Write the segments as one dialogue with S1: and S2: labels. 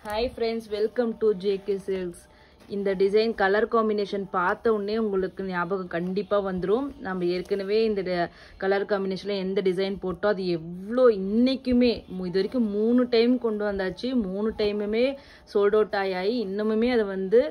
S1: Hi friends, welcome to JK Silks. இந்த design colour combination பார்த்த உடனே உங்களுக்கு ஞாபகம் கண்டிப்பாக வந்துடும். நம்ம ஏற்கனவே இந்த கலர் காம்பினேஷனில் எந்த டிசைன் போட்டோ அது எவ்வளோ இன்றைக்குமே இது வரைக்கும் 3 டைம் கொண்டு வந்தாச்சு. 3 டைமுமே சோல்ட் அவுட் ஆகி இன்னுமுமே அது வந்து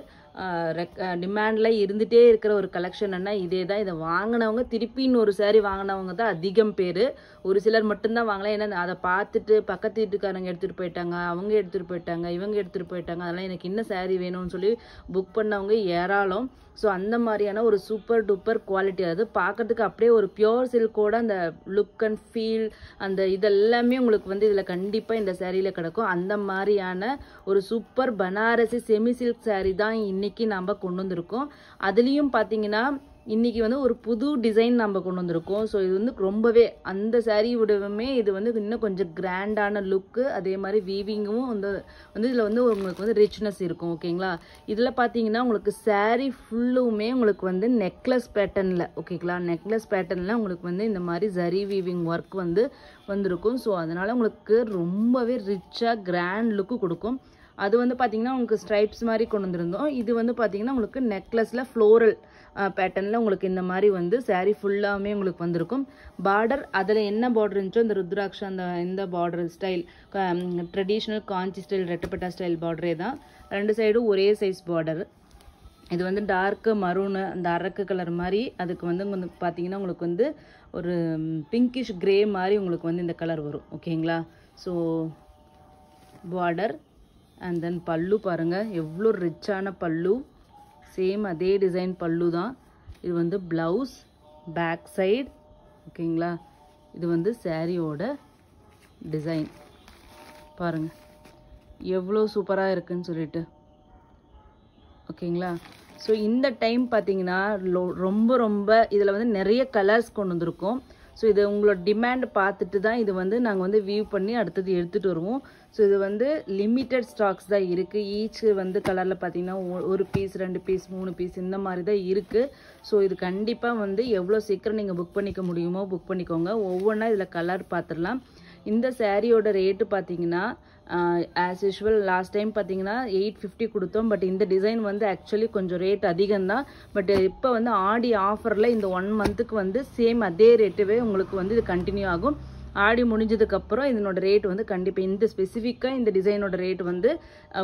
S1: டிமாண்டில் இருந்துகிட்டே இருக்கிற ஒரு கலெக்ஷன்னா இதே தான். இதை வாங்கினவங்க திருப்பி இன்னொரு சாரீ வாங்கினவங்க தான் அதிகம் பேர். ஒரு சிலர் மட்டும்தான் வாங்கலாம். ஏன்னா அதை பார்த்துட்டு பக்கத்து வீட்டுக்காரங்க எடுத்துகிட்டு போயிட்டாங்க, அவங்க எடுத்துகிட்டு போயிட்டாங்க, இவங்க எடுத்துகிட்டு போயிட்டாங்க, அதெல்லாம் எனக்கு இன்னும் சாரீ வேணும்னு சொல்லி புக் பண்ணவங்க ஏராளம். ஸோ அந்த மாதிரியான ஒரு சூப்பர் டூப்பர் குவாலிட்டி, அது பார்க்கறதுக்கு அப்படியே ஒரு பியோர் சில்கோட அந்த லுக் அண்ட் ஃபீல் அந்த இதெல்லாமே உங்களுக்கு வந்து இதில் கண்டிப்பாக இந்த சாரியில் கிடக்கும். அந்த மாதிரியான ஒரு super Banarasi semi silk sari தான் இன்னைக்கு நம்ம கொண்டு வந்திருக்கோம். அதுலேயும் பார்த்தீங்கன்னா இன்னைக்கு வந்து ஒரு புது டிசைன் நம்ம கொண்டு வந்திருக்கோம். ஸோ இது வந்து ரொம்பவே அந்த சாரீ விடவுமே இது வந்து இன்னும் கொஞ்சம் கிராண்டான லுக்கு, அதே மாதிரி வீவிங்கும் வந்து இதில் வந்து உங்களுக்கு வந்து ரிச்னஸ் இருக்கும். ஓகேங்களா, இதில் பார்த்தீங்கன்னா உங்களுக்கு சாரீ ஃபுல்லுமே உங்களுக்கு வந்து நெக்லஸ் பேட்டர்னில், ஓகேங்களா, நெக்லஸ் பேட்டர்னில் உங்களுக்கு வந்து இந்த மாதிரி ஜரி வீவிங் ஒர்க் வந்து வந்திருக்கும். ஸோ அதனால் உங்களுக்கு ரொம்பவே ரிச்சாக கிராண்ட் லுக்கு கொடுக்கும். அது வந்து பார்த்தீங்கன்னா உங்களுக்கு ஸ்ட்ரைப்ஸ் மாதிரி கொண்டு வந்திருந்தோம். இது வந்து பார்த்தீங்கன்னா உங்களுக்கு நெக்லஸில் ஃப்ளோரல் பேட்டர்னில் உங்களுக்கு இந்த மாதிரி வந்து சாரீ ஃபுல்லாமே உங்களுக்கு வந்திருக்கும். பார்டர் அதில் என்ன பார்டர் இருந்துச்சோ இந்த ருத்ராட்ச அந்த இந்த பார்டர் ஸ்டைல் ட்ரெடிஷ்னல் காஞ்சி ஸ்டைல் ரெட்டப்பட்டா ஸ்டைல் பார்டரே தான். 2 சைடும் ஒரே சைஸ் பார்டர். இது வந்து டார்க்கு மரூனு அந்த அரக்கு கலர் மாதிரி, அதுக்கு வந்து பார்த்தீங்கன்னா உங்களுக்கு வந்து ஒரு பிங்கிஷ் கிரே மாதிரி உங்களுக்கு வந்து இந்த கலர் வரும். ஓகேங்களா, ஸோ பார்டர் அண்ட் தென் பல்லு பாருங்கள் எவ்வளோ ரிச்சான பல்லு, சேம் அதே டிசைன் பல்லு தான். இது வந்து ப்ளவுஸ் பேக் சைடு. ஓகேங்களா, இது வந்து சாரியோட டிசைன் பாருங்கள் எவ்வளோ சூப்பராக இருக்குன்னு சொல்லிட்டு. ஓகேங்களா, ஸோ இந்த டைம் பார்த்தீங்கன்னா ரொம்ப இதில் வந்து நிறைய கலர்ஸ் கொண்டு வந்திருக்கோம். ஸோ இது உங்களோட டிமாண்ட் பார்த்துட்டு தான் இது வந்து நாங்கள் வந்து வியூ பண்ணி அடுத்தது எடுத்துகிட்டு வருவோம். ஸோ இது வந்து லிமிட்டட் ஸ்டாக்ஸ் தான் இருக்குது. ஈச் வந்து கலரில் பார்த்தீங்கன்னா 1 பீஸ் 2 பீஸ் 3 பீஸ் இந்த மாதிரி தான் இருக்குது. ஸோ இது கண்டிப்பாக வந்து எவ்வளோ சீக்கிரம் நீங்கள் புக் பண்ணிக்க முடியுமோ புக் பண்ணிக்கோங்க. ஒவ்வொன்றா இதில் கலர் பார்த்துடலாம். இந்த சாரியோட ரேட்டு பார்த்தீங்கன்னா ஆஸ் யூஷுவல் லாஸ்ட் டைம் பார்த்தீங்கன்னா 850 கொடுத்தோம். பட் இந்த டிசைன் வந்து ஆக்சுவலி கொஞ்சம் ரேட் அதிகம்தான். பட் இப்போ வந்து ஆடி ஆஃபரில் இந்த 1 மந்த்துக்கு வந்து சேம் அதே ரேட்டுவே உங்களுக்கு வந்து இது கண்டினியூ ஆகும். ஆடி முடிஞ்சதுக்கப்புறம் இதனோட ரேட் வந்து கண்டிப்பாக இந்த ஸ்பெசிஃபிக்காக இந்த டிசைனோட ரேட் வந்து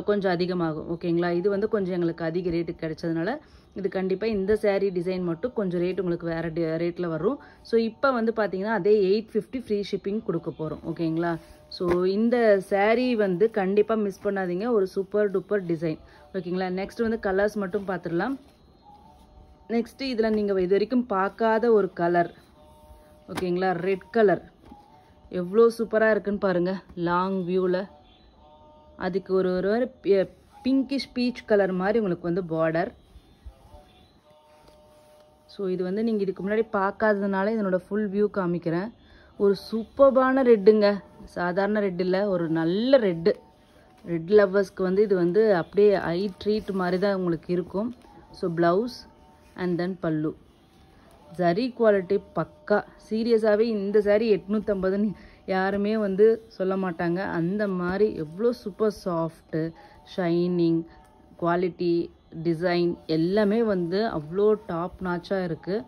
S1: கொஞ்சம் அதிகமாகும். ஓகேங்களா, இது வந்து கொஞ்சம் எங்களுக்கு அதிக ரேட்டு கிடைச்சதுனால இது கண்டிப்பாக இந்த சாரீ டிசைன் மட்டும் கொஞ்சம் ரேட் உங்களுக்கு வேறு ரேட்டில் வரும். ஸோ இப்போ வந்து பார்த்தீங்கன்னா அதே 850 ஃப்ரீ ஷிப்பிங் கொடுக்க போகிறோம். ஓகேங்களா, ஸோ இந்த சாரீ வந்து கண்டிப்பாக மிஸ் பண்ணாதீங்க, ஒரு சூப்பர் டூப்பர் டிசைன். ஓகேங்களா, நெக்ஸ்ட் வந்து கலர்ஸ் மட்டும் பார்த்துடலாம். நெக்ஸ்ட்டு இதில் நீங்கள் இது வரைக்கும் பார்க்காத ஒரு கலர். ஓகேங்களா, ரெட் கலர் எவ்வளோ சூப்பராக இருக்குன்னு பாருங்கள் லாங் வியூவில். அதுக்கு ஒரு பிங்கிஷ் பீச் கலர் மாதிரி உங்களுக்கு வந்து பார்டர். ஸோ இது வந்து நீங்கள் இதுக்கு முன்னாடி பார்க்காததுனால இதனோட ஃபுல் வியூ காமிக்கிறேன். ஒரு சூப்பர்பான ரெட்டுங்க, சாதாரண ரெட் இல்லை, ஒரு நல்ல ரெட் லவ்வர்ஸ்க்கு வந்து இது வந்து அப்படியே ஐ ட்ரீட் மாதிரி தான் உங்களுக்கு இருக்கும். ஸோ ப்ளவுஸ் அண்ட் தென் பல்லு ஜரி குவாலிட்டி பக்கா. சீரியஸாகவே இந்த சாரீ 850ன்னு யாருமே வந்து சொல்ல மாட்டாங்க. அந்த மாதிரி எவ்வளோ super soft shining quality design எல்லாமே வந்து அவ்வளோ டாப் நாச்சாக இருக்குது.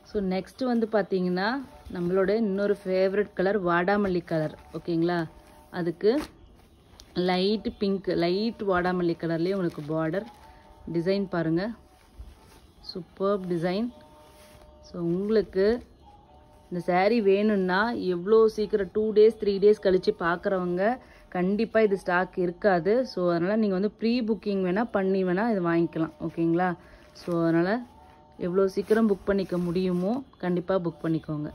S1: ஸோ நெக்ஸ்ட்டு வந்து பார்த்தீங்கன்னா நம்மளோட இன்னொரு ஃபேவரட் கலர் வாடாமல்லி கலர். ஓகேங்களா, அதுக்கு லைட் பிங்க் லைட் வாடாமல்லி கலர்லேயே உங்களுக்கு பார்டர் டிசைன் பாருங்கள், சூப்பர் டிசைன். ஸோ உங்களுக்கு இந்த சாரீ வேணும்னா எவ்வளோ சீக்கிரம் 2 டேஸ் 3 டேஸ் கழித்து பார்க்குறவங்க கண்டிப்பாக இது ஸ்டாக் இருக்காது. ஸோ அதனால் நீங்கள் வந்து ப்ரீ புக்கிங் வேணால் பண்ணி வேணால் இது வாங்கிக்கலாம். ஓகேங்களா, ஸோ அதனால் எவ்வளோ சீக்கிரம் புக் பண்ணிக்க முடியுமோ கண்டிப்பாக புக் பண்ணிக்கோங்க.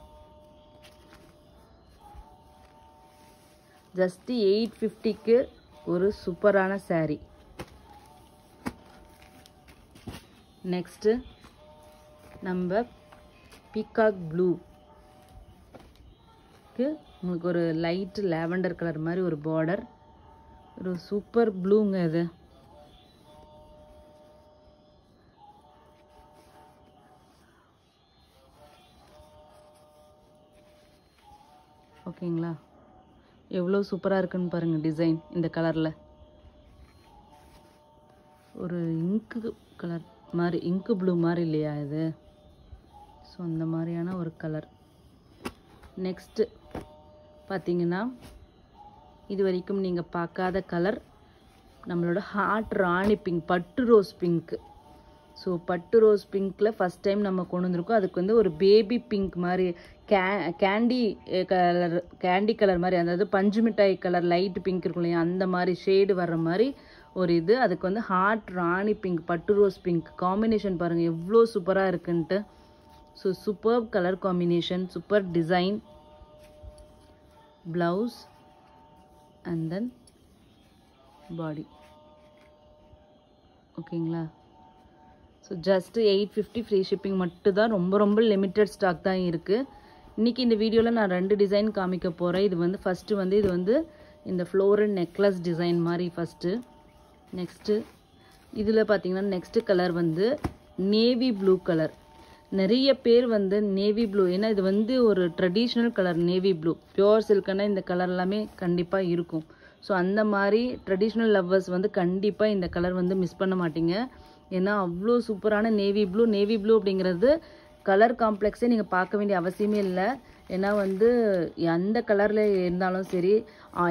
S1: ஜஸ்ட்டு 850க்கு ஒரு சூப்பரான சாரீ. நெக்ஸ்ட்டு நம்ம பீகாக் ப்ளூக்கு உங்களுக்கு ஒரு லைட் லாவெண்டர் கலர் மாதிரி ஒரு பார்டர், ஒரு சூப்பர் ப்ளூங்க இது. ஓகேங்களா, எவ்வளோ சூப்பராக இருக்குன்னு பாருங்கள் டிசைன் இந்த கலரில். ஒரு இங்கு கலர் மாதிரி, இங்கு ப்ளூ மாதிரி இல்லையா இது? ஸோ அந்த மாதிரியான ஒரு கலர். நெக்ஸ்ட்டு பார்த்தீங்கன்னா இது வரைக்கும் நீங்கள் பார்க்காத கலர், நம்மளோட ஹார்ட் ராணி பிங்க், பட்டு ரோஸ் பிங்க்கு. ஸோ பட்டு ரோஸ் பிங்க்கில் ஃபஸ்ட் டைம் நம்ம கொண்டு வந்திருக்கோம். அதுக்கு வந்து ஒரு பேபி பிங்க் மாதிரி கேண்டி கலர் மாதிரி, அதாவது பஞ்சு மிட்டாய் கலர் லைட் பிங்க் இருக்கும் இல்லையா, அந்த மாதிரி ஷேடு வர்ற மாதிரி ஒரு இது. அதுக்கு வந்து ஹார்ட் ராணி பிங்க், பட்டு ரோஸ் பிங்க் காம்பினேஷன் பாருங்கள் எவ்வளோ சூப்பராக இருக்குன்ட்டு. So super colour combination, super design. Blouse and then body. ஓகேங்களா? ஸோ ஜஸ்ட்டு 850 ஃப்ரீ ஷிப்பிங் மட்டும் தான். ரொம்ப ரொம்ப லிமிட்டட் ஸ்டாக் தான் இருக்குது. இன்றைக்கி இந்த வீடியோவில் நான் 2 டிசைன் காமிக்க போகிறேன். இது வந்து ஃபஸ்ட்டு வந்து இது வந்து இந்த ஃப்ளோரல் நெக்லஸ் டிசைன் மாதிரி ஃபஸ்ட்டு. நெக்ஸ்ட்டு இதில் பார்த்தீங்கன்னா நெக்ஸ்ட்டு கலர் வந்து நேவி ப்ளூ கலர். நிறைய பேர் வந்து நேவி ப்ளூ, ஏன்னா இது வந்து ஒரு traditional colour navy blue. Pure சில்க்னா இந்த கலர் எல்லாமே கண்டிப்பாக இருக்கும். ஸோ அந்த மாதிரி ட்ரெடிஷ்னல் லவ்வர்ஸ் வந்து கண்டிப்பாக இந்த கலர் வந்து மிஸ் பண்ண மாட்டீங்க. ஏன்னா அவ்வளோ சூப்பரான நேவி ப்ளூ. நேவி ப்ளூ அப்படிங்கிறது கலர் காம்ப்ளெக்ஸே நீங்கள் பார்க்க வேண்டிய அவசியமே இல்லை. ஏன்னா வந்து எந்த கலரில் இருந்தாலும் சரி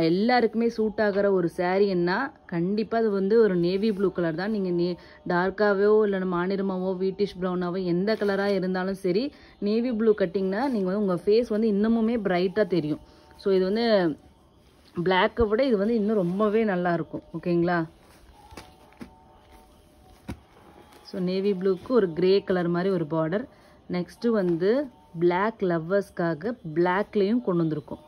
S1: எல்லாருக்குமே சூட் ஆகிற ஒரு சாரீன்னா கண்டிப்பாக அது வந்து ஒரு நேவி ப்ளூ கலர் தான். நீங்கள் டார்க்காகவோ இல்லை மாநிறமாவோ வீட்டிஷ் ப்ரௌனாவோ எந்த கலராக இருந்தாலும் சரி, நேவி ப்ளூ கட்டிங்கன்னா நீங்கள் வந்து உங்கள் ஃபேஸ் வந்து இன்னமுமே பிரைட்டாக தெரியும். ஸோ இது வந்து பிளாக்கை விட இது வந்து இன்னும் ரொம்பவே நல்லாயிருக்கும். ஓகேங்களா? ஸோ நேவி ப்ளூக்கு ஒரு கிரே கலர் மாதிரி ஒரு பார்டர். நெக்ஸ்ட்டு வந்து பிளாக் லவ்வர்ஸ்க்காக பிளாக்லேயும் கொண்டு வந்திருக்கோம்.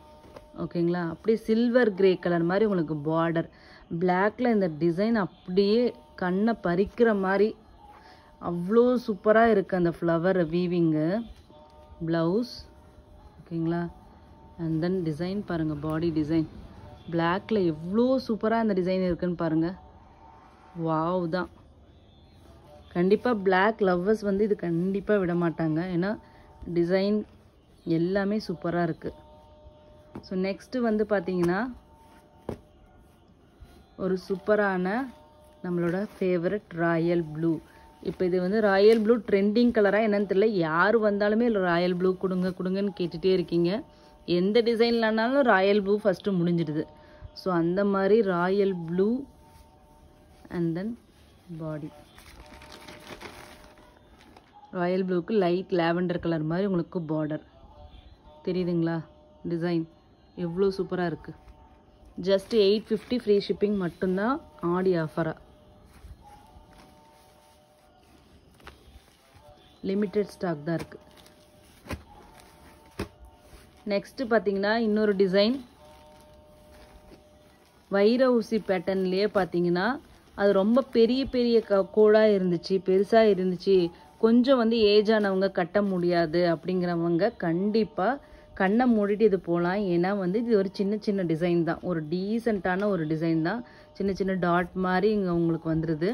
S1: ஓகேங்களா? அப்படியே சில்வர் கிரே கலர் மாதிரி உங்களுக்கு பார்டர். பிளாக்ல இந்த டிசைன் அப்படியே கண்ணை பறிக்கிற மாதிரி அவ்வளோ சூப்பராக இருக்குது அந்த ஃப்ளவர் வீவிங்கு. ப்ளவுஸ். ஓகேங்களா? அண்ட் தென் டிசைன் பாருங்கள், பாடி டிசைன் பிளாக்ல எவ்வளோ சூப்பராக அந்த டிசைன் இருக்குன்னு பாருங்கள். வாவ் தான். கண்டிப்பாக பிளாக் லவ்வர்ஸ் வந்து இது கண்டிப்பாக விட மாட்டாங்க. ஏன்னா டிசைன் எல்லாமே சூப்பராக இருக்குது. ஸோ நெக்ஸ்ட்டு வந்து பார்த்தீங்கன்னா ஒரு சூப்பரான நம்மளோட ஃபேவரட் ராயல் ப்ளூ. இப்போ இது வந்து ராயல் ப்ளூ ட்ரெண்டிங் கலராக என்னன்னு தெரியல, யார் வந்தாலுமே ராயல் ப்ளூ கொடுங்க கொடுங்கன்னு கேட்டுகிட்டே இருக்கீங்க. எந்த டிசைன்லனாலும் ராயல் ப்ளூ ஃபஸ்ட்டு முடிஞ்சிடுது. ஸோ அந்த மாதிரி royal blue and then body. Royal ப்ளூக்கு லைட் லாவெண்டர் கலர் மாதிரி உங்களுக்கு பார்டர் தெரியுதுங்களா? டிசைன் எவ்வளோ சூப்பராக இருக்குது. ஜஸ்ட் 850 ஃப்ரீ ஷிப்பிங் மட்டும்தான் ஆடி ஆஃபராக. லிமிட்டட் ஸ்டாக் தான் இருக்குது. நெக்ஸ்ட்டு பார்த்தீங்கன்னா இன்னொரு டிசைன் வைர ஊசி பேட்டர்ன்லேயே பார்த்தீங்கன்னா அது ரொம்ப பெரிய பெரிய கோடாக இருந்துச்சு, பெருசாக இருந்துச்சு, கொஞ்சம் வந்து ஏஜ் ஆனவங்க கட்ட முடியாது அப்படிங்கிறவங்க கண்டிப்பாக கண்ணை மூடிட்டு இது போகலாம். ஏன்னா வந்து இது ஒரு சின்ன சின்ன டிசைன் தான், ஒரு டீசெண்டான ஒரு டிசைன் தான். சின்ன சின்ன டாட் மாதிரி இங்கே உங்களுக்கு வந்துடுது.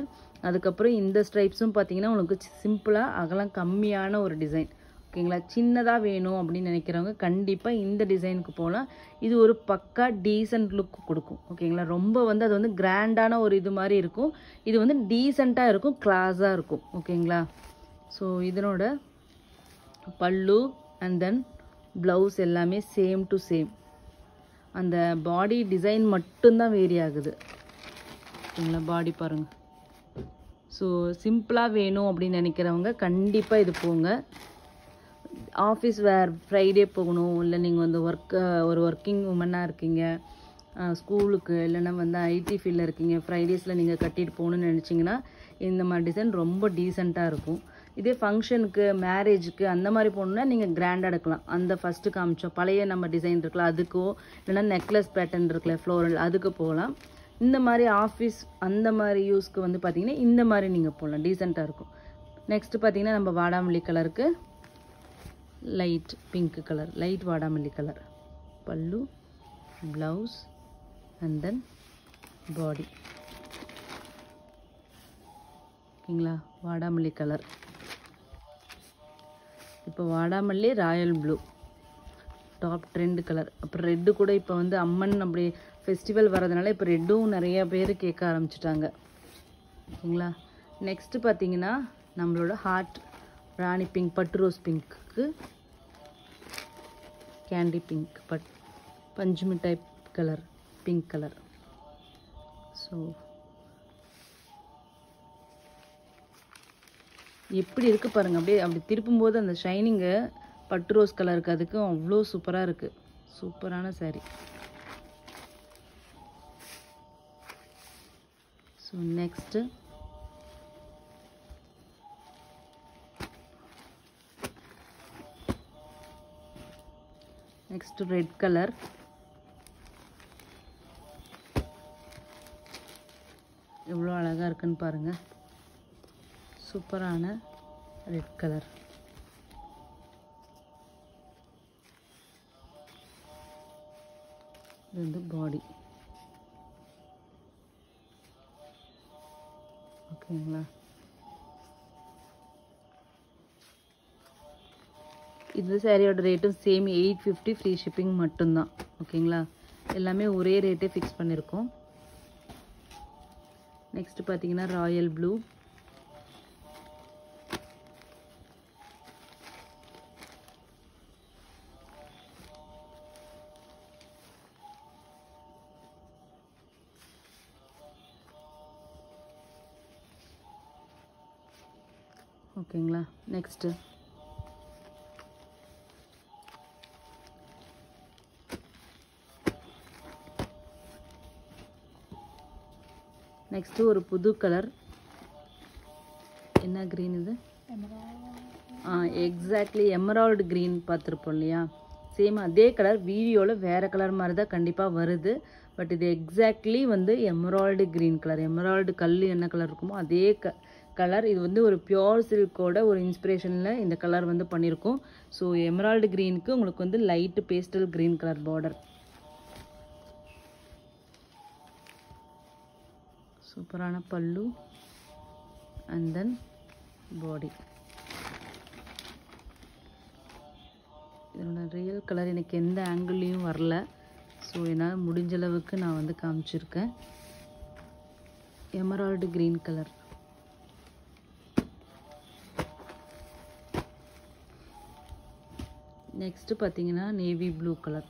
S1: அதுக்கப்புறம் இந்த ஸ்ட்ரைப்ஸும் பார்த்தீங்கன்னா உங்களுக்கு சிம்பிளாக அகலம் கம்மியான ஒரு டிசைன். ஓகேங்களா? சின்னதாக வேணும் அப்படின்னு நினைக்கிறவங்க கண்டிப்பாக இந்த டிசைனுக்கு போகலாம். இது ஒரு பக்கா டீசெண்ட் லுக் கொடுக்கும். ஓகேங்களா? ரொம்ப வந்து அது வந்து கிராண்டான ஒரு இது மாதிரி இருக்கும். இது வந்து டீசெண்டாக இருக்கும், கிளாஸாக இருக்கும். ஓகேங்களா? ஸோ இதனோட பல்லு அண்ட் தென் ப்ளவுஸ் எல்லாமே சேம் டு சேம். அந்த பாடி டிசைன் மட்டும்தான் வேரி ஆகுது. ஓகேங்களா? பாடி பாருங்கள். ஸோ சிம்பிளாக வேணும் அப்படின்னு நினைக்கிறவங்க கண்டிப்பாக இது போங்க. ஆஃபீஸ் வேர் ஃப்ரைடே போகணும், இல்லை நீங்கள் வந்து ஒரு ஒர்க்கிங் உமனாக இருக்கீங்க, ஸ்கூலுக்கு இல்லைன்னா வந்து ஐடி ஃபீல்டில் இருக்கீங்க, ஃப்ரைடேஸில் நீங்கள் கட்டிட்டு போகணுன்னு நினச்சிங்கன்னா இந்த மாதிரி டிசைன் ரொம்ப டீசெண்டாக இருக்கும். இதே ஃபங்க்ஷனுக்கு மேரேஜுக்கு அந்த மாதிரி போகணுன்னா நீங்கள் கிராண்டாக எடுக்கலாம். அந்த ஃபஸ்ட்டு காமிச்சோம் பழைய நம்ம டிசைன் இருக்கலாம் அதுக்கோ, இல்லைன்னா நெக்லஸ் பேட்டர்ன் இருக்குல்ல ஃப்ளோரல், அதுக்கு போகலாம். இந்த மாதிரி ஆஃபீஸ் அந்த மாதிரி யூஸ்க்கு வந்து பார்த்திங்கன்னா இந்த மாதிரி நீங்கள் போகலாம், டீசெண்டாக இருக்கும். நெக்ஸ்ட்டு பார்த்திங்கன்னா நம்ம வாடாமல்லி கலருக்கு லைட் பிங்க் கலர், லைட் வாடாமல்லி கலர் பல்லு, ப்ளவுஸ் அண்ட் தென் பாடி. ஓகேங்களா? வாடாமல்லி கலர். இப்போ வாடாமல்லி royal blue top trend colour. அப்புறம் ரெட்டு கூட இப்போ வந்து அம்மன் அப்படி ஃபெஸ்டிவல் வரதுனால இப்போ ரெட்டும் நிறைய பேர் கேட்க ஆரம்பிச்சிட்டாங்க. ஓகேங்களா. நெக்ஸ்ட்டு பார்த்தீங்கன்னா நம்மளோட ஹார்ட் ராணி பிங்க், பட்டு ரோஸ் பிங்க்கு, கேண்டி பிங்க், பஞ்சு மிட்டாய் கலர், பிங்க் கலர். ஸோ எப்படி இருக்குது பாருங்கள். அப்படியே அப்படி திருப்பும்போது அந்த ஷைனிங்கு பட்டு ரோஸ் கலருக்கு அதுக்கும் அவ்வளோ சூப்பராக இருக்குது. சூப்பரான sari. So next red colour. எவ்வளோ அழகாக இருக்குன்னு பாருங்கள். சூப்பரான ரெட் கலர். இது வந்து பாடி. ஓகேங்களா. இந்த சாரியோட ரேட்டும் சேம் 850 ஃப்ரீ ஷிப்பிங் மட்டும்தான். ஓகேங்களா. எல்லாமே ஒரே ரேட்டே ஃபிக்ஸ் பண்ணியிருக்கோம். நெக்ஸ்ட் பார்த்தீங்கன்னா ராயல் ப்ளூ. ஓகேங்களா. நெக்ஸ்ட்டு ஒரு புது கலர். என்ன க்ரீன் இது? எக்ஸாக்ட்லி எமரால்டு க்ரீன் பார்த்துருப்போம் இல்லையா. சேம் அதே கலர். வீடியோவில் வேறு கலர் மாதிரி தான் கண்டிப்பாக வருது. பட் இது எக்ஸாக்ட்லி வந்து எமரால்டு க்ரீன் கலர். எமரால்டு கல் என்ன கலர் இருக்குமோ அதே கலர். இது வந்து ஒரு பியோர் சில்கோட ஒரு இன்ஸ்பிரேஷனில் இந்த கலர் வந்து பண்ணியிருக்கோம். ஸோ எமரால்டு க்ரீனுக்கு உங்களுக்கு வந்து light pastel green colour border. சூப்பரான பல்லு அண்ட் தென் பாடி. இதோட ரியல் கலர் எனக்கு எந்த ஆங்கிள்லேயும் வரல. ஸோ என்னால் முடிஞ்ச அளவுக்கு நான் வந்து காமிச்சிருக்கேன். Emerald green colour. நெக்ஸ்ட்டு பார்த்தீங்கன்னா navy blue colour.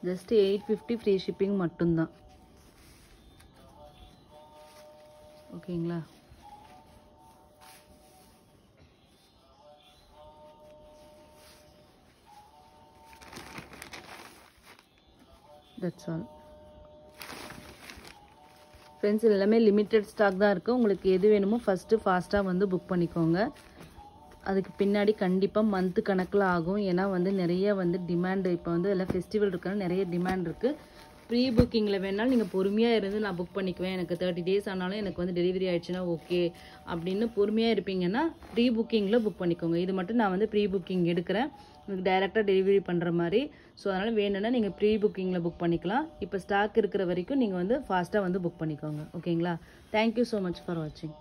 S1: Just 850 free shipping மட்டும்தான். ஓகேங்களா. That's all friends. எல்லாமே லிமிட்டட் ஸ்டாக் தான் இருக்குது. உங்களுக்கு எது வேணுமோ ஃபஸ்ட்டு ஃபாஸ்ட்டாக வந்து புக் பண்ணிக்கோங்க. அதுக்கு பின்னாடி கண்டிப்பாக மந்த்து கணக்கில் ஆகும். ஏன்னா வந்து நிறைய வந்து டிமாண்டு. இப்போ வந்து எல்லாம் ஃபெஸ்டிவல் இருக்குன்னா நிறைய டிமாண்ட் இருக்குது. ப்ரீ புக்கிங்கில் வேணாலும் நீங்கள் பொறுமையாக இருந்து நான் புக் பண்ணிக்குவேன், எனக்கு 30 days ஆனாலும் எனக்கு வந்து டெலிவரி ஆகிடுச்சுன்னா ஓகே அப்படின்னு பொறுமையாக இருப்பீங்கன்னா ப்ரீ புக்கிங்கில் புக் பண்ணிக்கோங்க. இது மட்டும் நான் வந்து ப்ரீ புக்கிங் எடுக்கிறேன் உங்களுக்கு டைரெக்டாக டெலிவரி பண்ணுற மாதிரி. ஸோ அதனால் வேணும்னா நீங்கள் ப்ரீ புக்கிங்கில் புக் பண்ணிக்கலாம். இப்போ ஸ்டாக் இருக்கிற வரைக்கும் நீங்கள் வந்து ஃபாஸ்ட்டாக வந்து புக் பண்ணிக்கோங்க. ஓகேங்களா. தேங்க்யூ ஸோ மச் ஃபார் வாட்சிங்.